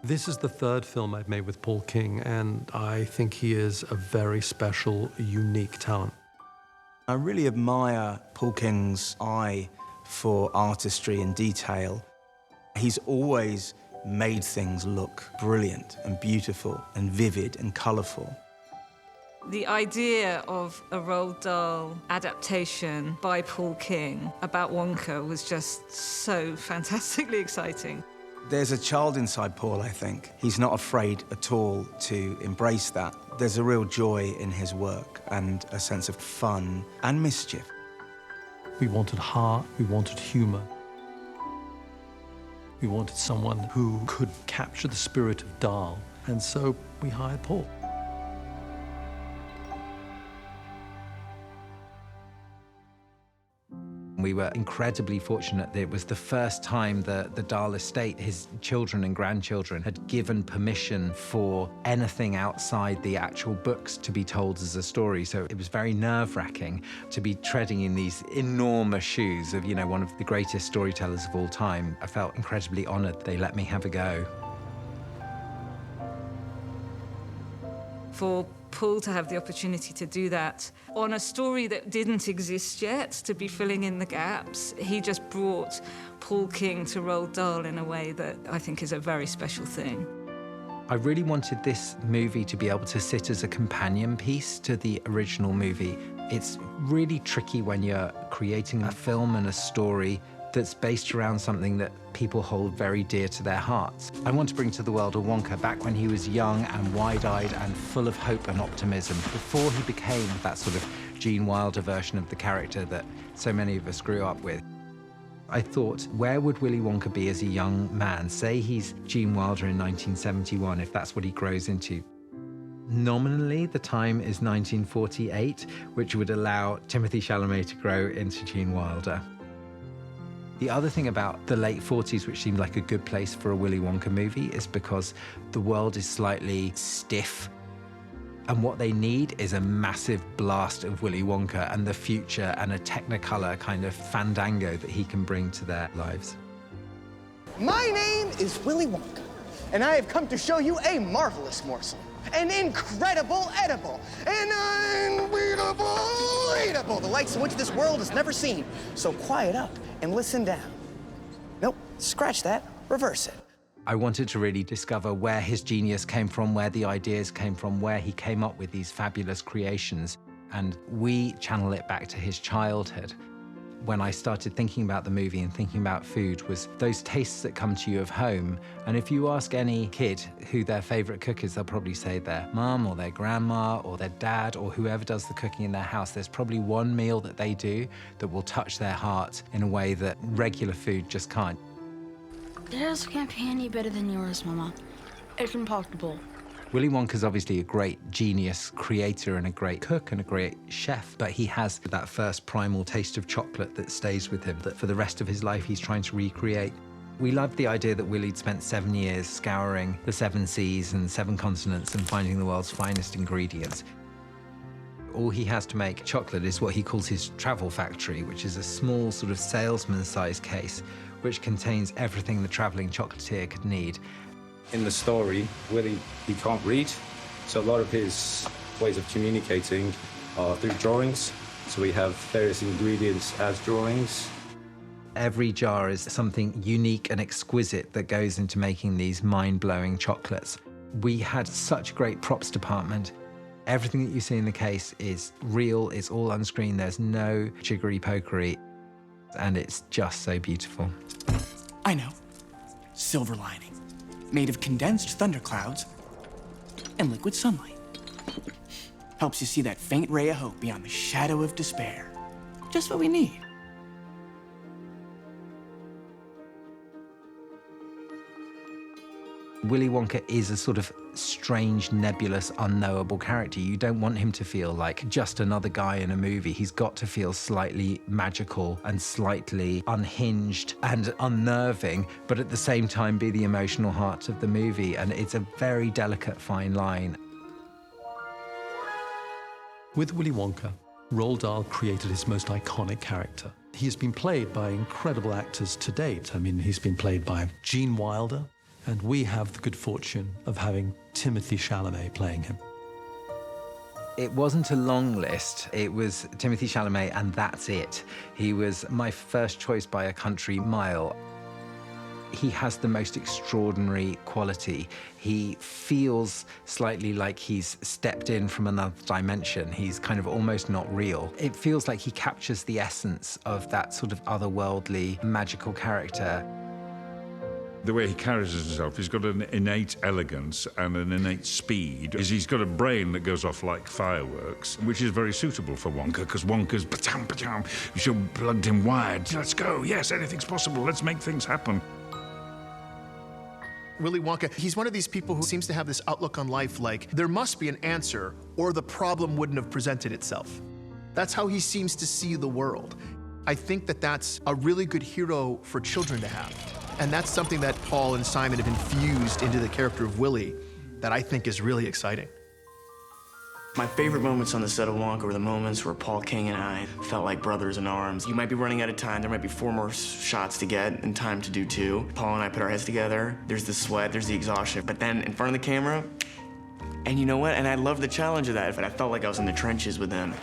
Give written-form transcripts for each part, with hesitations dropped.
This is the third film I've made with Paul King, and I think he is a very special, unique talent. I really admire Paul King's eye for artistry and detail. He's always made things look brilliant and beautiful and vivid and colourful. The idea of a Roald Dahl adaptation by Paul King about Wonka was just so fantastically exciting. There's a child inside Paul, I think. He's not afraid at all to embrace that. There's a real joy in his work and a sense of fun and mischief. We wanted heart, we wanted humour. We wanted someone who could capture the spirit of Dahl, and so we hired Paul. We were incredibly fortunate that it was the first time the Dahl estate, his children and grandchildren, had given permission for anything outside the actual books to be told as a story. So it was very nerve-wracking to be treading in these enormous shoes of, you know, one of the greatest storytellers of all time. I felt incredibly honored they let me have a go. For Paul to have the opportunity to do that on a story that didn't exist yet, to be filling in the gaps, he just brought Paul King to Roald Dahl in a way that I think is a very special thing. I really wanted this movie to be able to sit as a companion piece to the original movie. It's really tricky when you're creating a film and a story that's based around something that people hold very dear to their hearts. I want to bring to the world a Wonka back when he was young and wide-eyed and full of hope and optimism, before he became that sort of Gene Wilder version of the character that so many of us grew up with. I thought, where would Willy Wonka be as a young man? Say he's Gene Wilder in 1971, if that's what he grows into. Nominally, the time is 1948, which would allow Timothée Chalamet to grow into Gene Wilder. The other thing about the late 40s, which seemed like a good place for a Willy Wonka movie, is because the world is slightly stiff. And what they need is a massive blast of Willy Wonka and the future and a Technicolor kind of fandango that he can bring to their lives. My name is Willy Wonka, and I have come to show you a marvelous morsel, an incredible edible, an unbeatable eatable, the likes of which this world has never seen. So quiet up and listen down. Nope, scratch that, reverse it. I wanted to really discover where his genius came from, where the ideas came from, where he came up with these fabulous creations, and we channel it back to his childhood. When I started thinking about the movie and thinking about food was those tastes that come to you of home. And if you ask any kid who their favorite cook is, they'll probably say their mum or their grandma or their dad or whoever does the cooking in their house. There's probably one meal that they do that will touch their heart in a way that regular food just can't. Theirs can't be any better than yours, Mama. It's impossible. Willy Wonka's obviously a great genius creator and a great cook and a great chef, but he has that first primal taste of chocolate that stays with him, that for the rest of his life he's trying to recreate. We loved the idea that Willy'd spent 7 years scouring the 7 seas and 7 continents and finding the world's finest ingredients. All he has to make chocolate is what he calls his travel factory, which is a small sort of salesman-sized case which contains everything the traveling chocolatier could need. In the story, Willy, he can't read, so a lot of his ways of communicating are through drawings. So we have various ingredients as drawings. Every jar is something unique and exquisite that goes into making these mind-blowing chocolates. We had such a great props department. Everything that you see in the case is real, it's all on screen, there's no jiggery-pokery, and it's just so beautiful. I know. Silver lining. Made of condensed thunderclouds and liquid sunlight. Helps you see that faint ray of hope beyond the shadow of despair. Just what we need. Willy Wonka is a sort of strange, nebulous, unknowable character. You don't want him to feel like just another guy in a movie. He's got to feel slightly magical and slightly unhinged and unnerving, but at the same time be the emotional heart of the movie. And it's a very delicate, fine line. With Willy Wonka, Roald Dahl created his most iconic character. He has been played by incredible actors to date. I mean, he's been played by Gene Wilder, And we have the good fortune of having Timothée Chalamet playing him. It wasn't a long list. It was Timothée Chalamet, and that's it. He was my first choice by a country mile. He has the most extraordinary quality. He feels slightly like he's stepped in from another dimension. He's kind of almost not real. It feels like he captures the essence of that sort of otherworldly, magical character. The way he carries himself, he's got an innate elegance and an innate speed. He's got a brain that goes off like fireworks, which is very suitable for Wonka, because Wonka's pa-cham, pa-cham, you're plugged in wired. Let's go, yes, anything's possible, let's make things happen. Willy Wonka, he's one of these people who seems to have this outlook on life like there must be an answer or the problem wouldn't have presented itself. That's how he seems to see the world. I think that that's a really good hero for children to have. And that's something that Paul and Simon have infused into the character of Willy that I think is really exciting. My favorite moments on the set of Wonka were the moments where Paul King and I felt like brothers in arms. You might be running out of time. There might be 4 more shots to get and time to do 2. Paul and I put our heads together. There's the sweat, there's the exhaustion. But then in front of the camera, and you know what? And I love the challenge of that. I felt like I was in the trenches with them.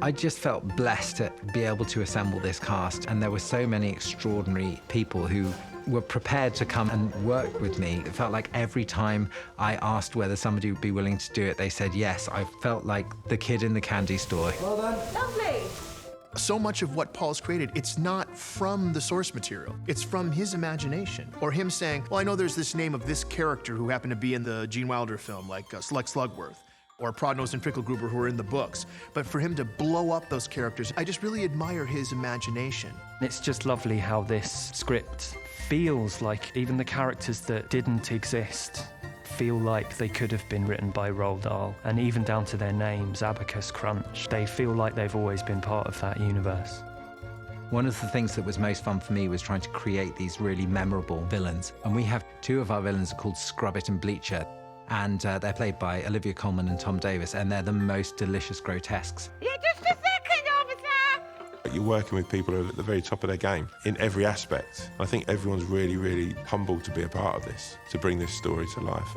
I just felt blessed to be able to assemble this cast, and there were so many extraordinary people who were prepared to come and work with me. It felt like every time I asked whether somebody would be willing to do it, they said yes. I felt like the kid in the candy store. Well done. Lovely. So much of what Paul's created, it's not from the source material. It's from his imagination. Or him saying, well, I know there's this name of this character who happened to be in the Gene Wilder film, like Lex Slugworth, or Prodnose and Pricklegruber, who are in the books. But for him to blow up those characters, I just really admire his imagination. It's just lovely how this script feels like even the characters that didn't exist feel like they could have been written by Roald Dahl, and even down to their names, Abacus Crunch. They feel like they've always been part of that universe. One of the things that was most fun for me was trying to create these really memorable villains. And we have 2 of our villains are called Scrubbit and Bleacher, and they're played by Olivia Colman and Tom Davis, and they're the most delicious grotesques. Yeah, just a second, officer! You're working with people who are at the very top of their game in every aspect. I think everyone's really, really humbled to be a part of this, to bring this story to life.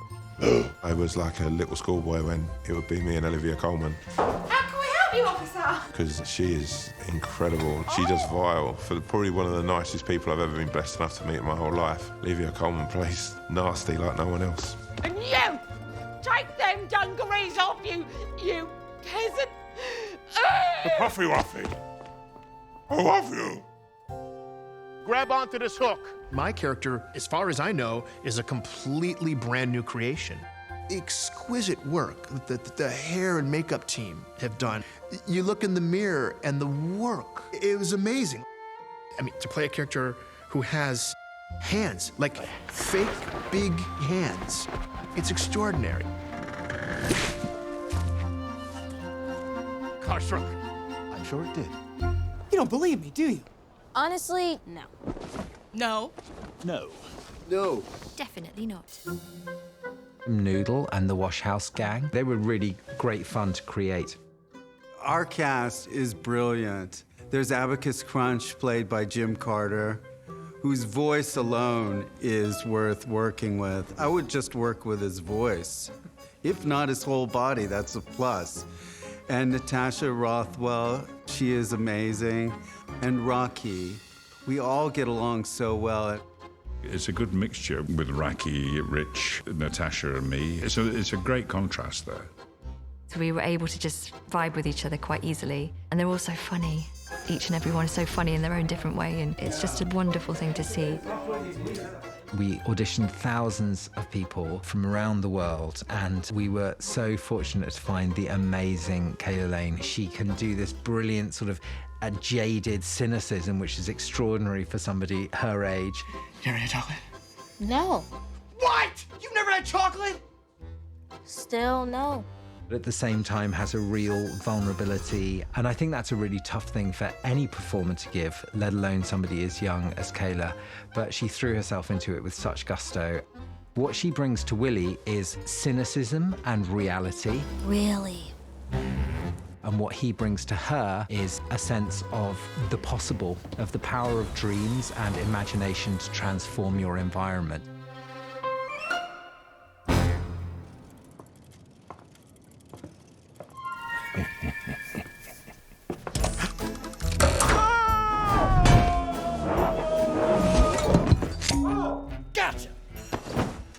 I was like a little schoolboy when it would be me and Olivia Colman. How can we help you, officer? Because she is incredible. She does vile for probably one of the nicest people I've ever been blessed enough to meet in my whole life. Olivia Colman plays nasty like no one else. And you! Take them dungarees off you peasant! The Puffy Waffy! I love you! Grab onto this hook. My character, as far as I know, is a completely brand new creation. Exquisite work that the hair and makeup team have done. You look in the mirror and the work, it was amazing. I mean, to play a character who has hands, like fake big hands, it's extraordinary. Car struck. I'm sure it did. You don't believe me, do you? Honestly, no. No. No. No. Definitely not. Noodle and the Wash House Gang, they were really great fun to create. Our cast is brilliant. There's Abacus Crunch, played by Jim Carter, whose voice alone is worth working with. I would just work with his voice. If not his whole body, that's a plus. And Natasha Rothwell, she is amazing. And Rocky, we all get along so well. It's a good mixture with Rocky, Rich, Natasha and me. It's a great contrast there. So we were able to just vibe with each other quite easily. And they're all so funny. Each and every one is so funny in their own different way, and it's just a wonderful thing to see. We auditioned thousands of people from around the world, and we were so fortunate to find the amazing Kayla Lane. She can do this brilliant sort of a jaded cynicism, which is extraordinary for somebody her age. You ever had chocolate? No. What? You've never had chocolate? Still no. But at the same time has a real vulnerability. And I think that's a really tough thing for any performer to give, let alone somebody as young as Kayla. But she threw herself into it with such gusto. What she brings to Willy is cynicism and reality. Really? And what he brings to her is a sense of the possible, of the power of dreams and imagination to transform your environment. Gotcha!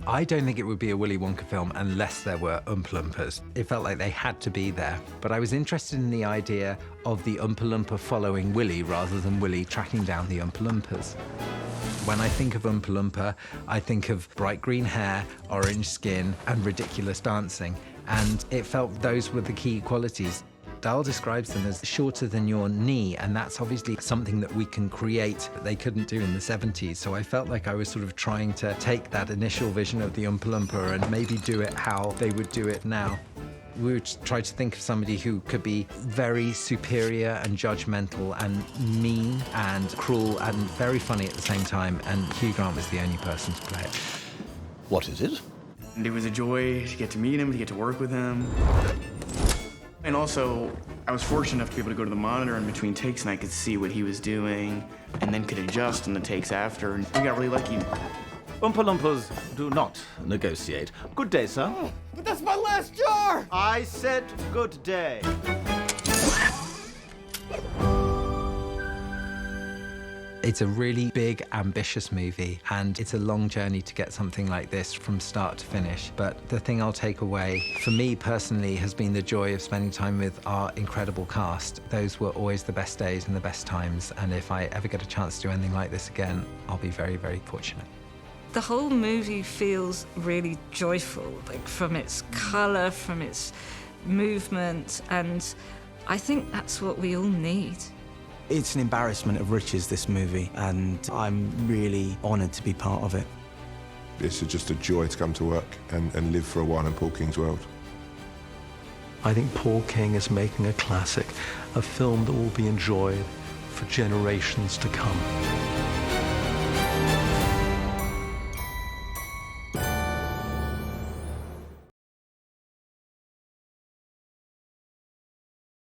I don't think it would be a Willy Wonka film unless there were Oompa Loompas. It felt like they had to be there. But I was interested in the idea of the Oompa Loompa following Willy rather than Willy tracking down the Oompa Loompas. When I think of Oompa Loompa, I think of bright green hair, orange skin, and ridiculous dancing. And it felt those were the key qualities. Dahl describes them as shorter than your knee, and that's obviously something that we can create that they couldn't do in the 70s. So I felt like I was sort of trying to take that initial vision of the Oompa Loompa and maybe do it how they would do it now. We would try to think of somebody who could be very superior and judgmental and mean and cruel and very funny at the same time, and Hugh Grant was the only person to play it. What is it? And it was a joy to get to meet him, to get to work with him. And also, I was fortunate enough to be able to go to the monitor in between takes, and I could see what he was doing, and then could adjust on the takes after, and we got really lucky. Oompa Loompas do not negotiate. Good day, sir. But that's my last jar! I said good day. It's a really big, ambitious movie, and it's a long journey to get something like this from start to finish. But the thing I'll take away, for me personally, has been the joy of spending time with our incredible cast. Those were always the best days and the best times, and if I ever get a chance to do anything like this again, I'll be very, very fortunate. The whole movie feels really joyful, like from its colour, from its movement, and I think that's what we all need. It's an embarrassment of riches, this movie, and I'm really honoured to be part of it. It's just a joy to come to work and live for a while in Paul King's world. I think Paul King is making a classic, a film that will be enjoyed for generations to come.